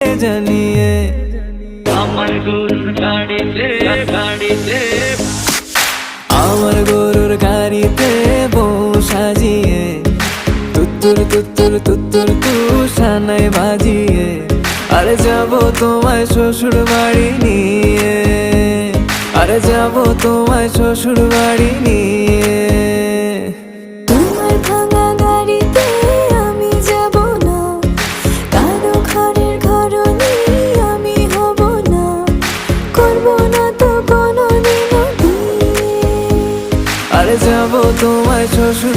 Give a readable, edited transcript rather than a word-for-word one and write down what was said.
জানিয়ে আমার গরুর গাড়িতে গাড়িতে আমার গরুর গাড়িতে বউ সাজিয়ে তুত্তুর তুত্তুর তুত্তুর তুষানাই বাজিয়ে আরে যাবো তোমায় শ্বশুর বাড়ি নিয়ে, আরে যাবো তোমায় শ্বশুর বাড়ি নিয়ে। তোমার ভাঙা গাড়িতে আমি যাব না, কারো ঘরের ঘরনি আমি হব না, করব না তো কোনোদিনও বিয়ে। আরে যাবো তোমায় শ্বশুর